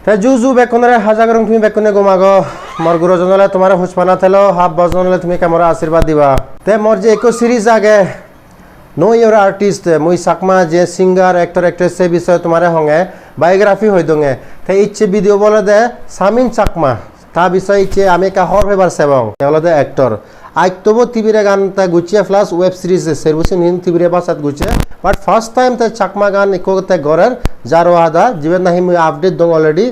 তে জু বেকনরে হাজা করং তুমি বেকনে গোমাগো মোর গুরুজনলে তোমার হুসপানা থেলো হাফ বজনলে তুমি কেমরা আশীর্বাদ দিবা তে মোর যে ইকো সিরিজ আগে নো ইয়োর আর্টিস্ট মুই সাকমা যে সিঙ্গার অ্যাক্টর অ্যাক্ট্রেস সে বিষয়ে তোমার হঙে বায়োগ্রাফি হই দঙে তে ইচ্ছে ভিডিও বলে দে সামিন চাকমা তা বিষয় ইচ্ছে আমি কা হর ফেবার সেবং বলে দে অ্যাক্টর আইতবো টিভিরে গান তা গুচিয়া প্লাস ওয়েব সিরিজ সার্ভিসিং হিন টিভিরে বাসাত গুচিয়া বাট ফার্স্ট টাইম তে চাকমা গান ইকো তে গরের জারো আদা জীবন নাহি মুই আপডেট দং অলরেডি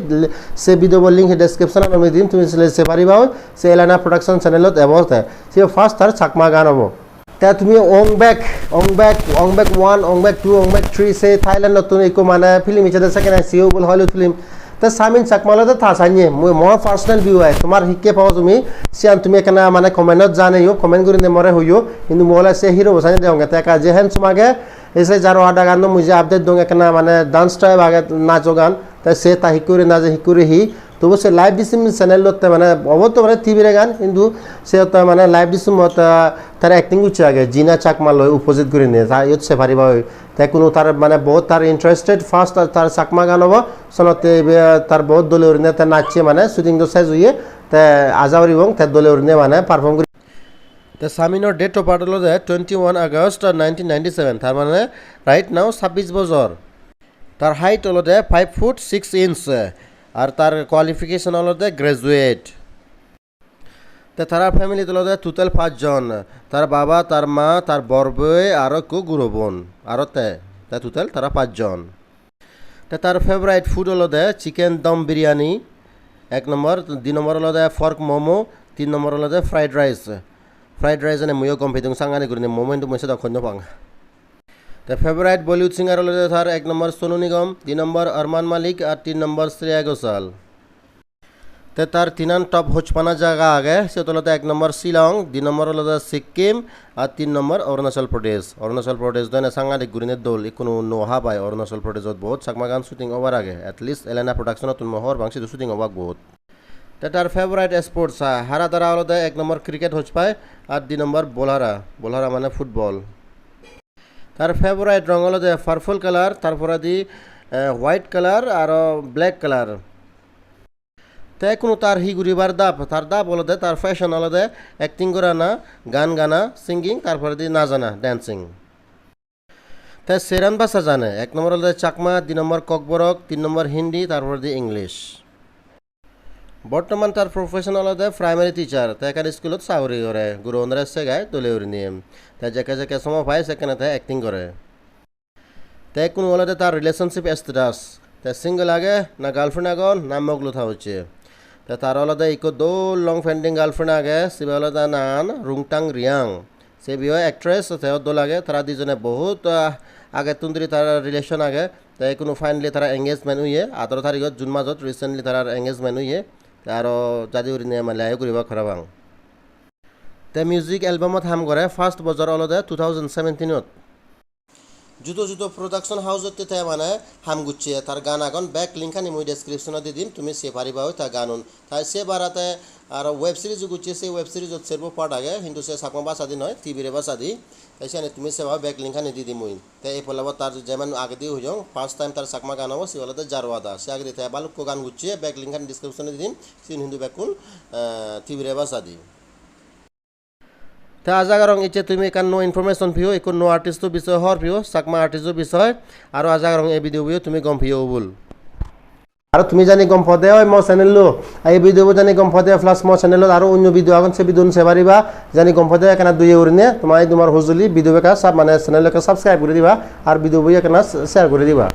সে ভিডিও লিংক ডেসক্রিপশন আমি দিম তুমি সে পারিবা সে এলানা প্রোডাকশন চ্যানেলত এবতে সে ফার্স্ট তার চাকমা গান হবো তা তুমি অংবেক 1 অংবেক 2 অংবেক 3 সে থাইল্যান্ড নতুন ইকো মানে ফিল্ম ইচ্ছে সেকেন্ড সিও বল হলিউড ফিল্ম তা সামিন চাকমালাতে থাসানিয়ে মই মোর পার্সোনাল ভিউ আই তোমার হিকে পাও তুমি সিয়ান তুমি এখানে মানে কমেন্টত জানাইও কমেন্ট করে নে মরে হইও কিন্তু মোলা সে হিরো বসানি দেওগে তা যে হেন সুমাগে এসে যারো আডা গান মুজে আপডেট দং এখানে মানে ডান্স টাইপ আগে নাচো গান তা সে তা হিকুরে না যে হিকুরে হি তবু সে লাইভ ডিসিম চ্যানেলতে মানে অবতো মানে টিভিরে গান কিন্তু সে মানে লাইভ ডিসিম তার অ্যাক্টিং উঠছে আগে জিনা চাকমা লয় উপজিত করে নিয়ে তা ইচ্ছে পারিবা তাই কোনো তার মানে বহুত তার ইন্টারেস্টেড ফার্স্ট তার চাকমা গান হব সনতে তার বহুত দলে উড়িনে তার নাচছে মানে শুটিং তো শেষ হইয়ে তা আজাওয়ারি এবং তার দলে উড়িনে মানে পারফর্ম করে তা সামিনোর ডেট অফ বার্থ হলো 21 আগস্ট 1997 তার মানে রাইট নাও 26 বছর তার হাইট হলো 5 ফুট 6 ইঞ্চ আর তার কোয়ালিফিকেশন হলো গ্রাজুয়েট তে তার ফ্যামিলি হলো টোটাল 5 জন তার বাবা তার মা তার বড় বই আর কো গুরু বোন আর তে টোটাল তারা 5 জন তে তার ফেভারিট ফুড হলো চিকেন দম বিরিয়ানি 1 নম্বর 2 নম্বর হলো ফর্ক মোমো 3 নম্বর হলো ফ্রাইড রাইস এনে মুইও কম ফিদং সাঙ্গানি করিনে মোমো কিন্তু মইছে দখন পাং তে ফেভারিট বলিউড সিঙ্গার হলো তার 1 নম্বর সোনু নিগম 2 নম্বর আরমান মালিক আর 3 নম্বর শ্রেয়া ঘোষাল তে তার তিনান টপ হোচপানা জায়গা আগে সে হলো 1 নম্বর শিলং 2 নম্বর হলো সিকিম আর 3 নম্বর অরুণাচল প্রদেশ দনে সাংঘাতিক গুরিনের দল কোনো নোহা পায় অরুণাচল প্রদেশত বহুত চাকমা গান শুটিং ওভার আগে এটলিস্ট এলেনা প্রোডাকশনত মহর বাংশি শুটিং ওভার বহুত তে তার ফেভারিট স্পোর্টস হারা তারা হলো 1 নম্বর ক্রিকেট হোচ পায় আর 2 নম্বর বোলারা মানে ফুটবল তার ফেভারিট রং হলো পার্পল কালার তারপরে দি হোয়াইট কালার আর ব্ল্যাক কালার তাই কোনো তার হি ঘুরিবার তার হলো তার ফ্যাশন হলো অ্যাক্টিং করা না গান গানা সিঙ্গিং তারপরে দি না জানা ড্যান্সিং তাই সেরান ভাষা জানে 1 নম্বর হলো চাকমা 2 নম্বর ককবরক 3 নম্বর হিন্দি তারপরে দি ইংলিশ বর্তমান তার প্রফেশন হলো প্রাইমারি টিচার তাই এখানে স্কুলত চাকরি করে গুরু অন্ধ্রে সেগায় তোলে উড়ি নিয়ে তাই যে সময় পায় সেখানে তাই অ্যাক্টিং করে তাই কোনো হলো তার রিলেশনশিপ স্ট্যাটাস তাই সিঙ্গেল আগে না গার্লফ্রেন্ড আগন না মগলুথা হচ্ছে তাই তার হলো ইকো দোল লং ফ্রেন্ডিং গার্লফ্রেন্ড আগে সে হলো নান রুংটাং রিয়াং সে বিয়ে অ্যাক্ট্রেস তেও দোল আগে তারা দুজনে বহুত আগে তুন্দরি তার রিলেশন আগে তাই কোনো ফাইনালি তারা এঙ্গেজমেন্ট হইয়ে 18 তারিখত জুন মাসত রিসেন্টলি তার এঙ্গেজমেন্ট হইয়ে আর যাদি উড়ি নিয়ে মানে আয়ো করিবা খরাবাং তে মিউজিক এলবামত হাম করে ফার্স্ট বছর হলো 2017ত জুতো প্রোডাকশন হাউসতে তাই মানে হাম গুচ্ছে তার গান আগন ব্যাক লিঙ্কখানি মই ডেসক্রিপশনত দি দিম তুমি সে পারিবা তার গানুন তাই সে বারাতে আর ওয়েব সিরিজ গুচ্ছে সে ওয়েব সিরিজত সেরবো পার্ট আগে কিন্তু সে সাকমা বাসা দি নয় টিভিরে বাসা দি তাই সে তুমি সেবা ব্যাক লিঙ্কখানি দি দিম মই তাই এই ফলাব তার যেমন আগে দিয়ে হইও ফার্স্ট টাইম তার সাকমা গান হবো সে হলো জারওয়াদা সে আগে দিতে বালুক গান গুচ্ছে ব্যাক লিঙ্কখানি ডিসক্রিপশনে দি দিম সিন হিন্দু ব্যাকুল টিভিরে বাসা দি তা আজাগারং ইচ্ছে তুমি এখান নো ইনফরমেশন ভিও একো নো আর্টিস্টর বিষয় হর ভিও চাকমা আর্টিস্টর বিষয় আর আজাগারং এই ভিডিও ভিও তুমি গম ভিও বল আর তুমি জানি গম ফদে ওই মো চ্যানেল এই ভিডিও জানি গম ফদে প্লাস মো চ্যানেল আর অন্য ভিডিও আগন সে ভিডিও সে পারিবা জানি গম ফদে এখানে দুই উড়নে তোমার হুজুলি ভিডিও কা সব মানে চ্যানেলকে সাবস্ক্রাইব করে দিবা আর ভিডিও বই এখানে শেয়ার করে দিবা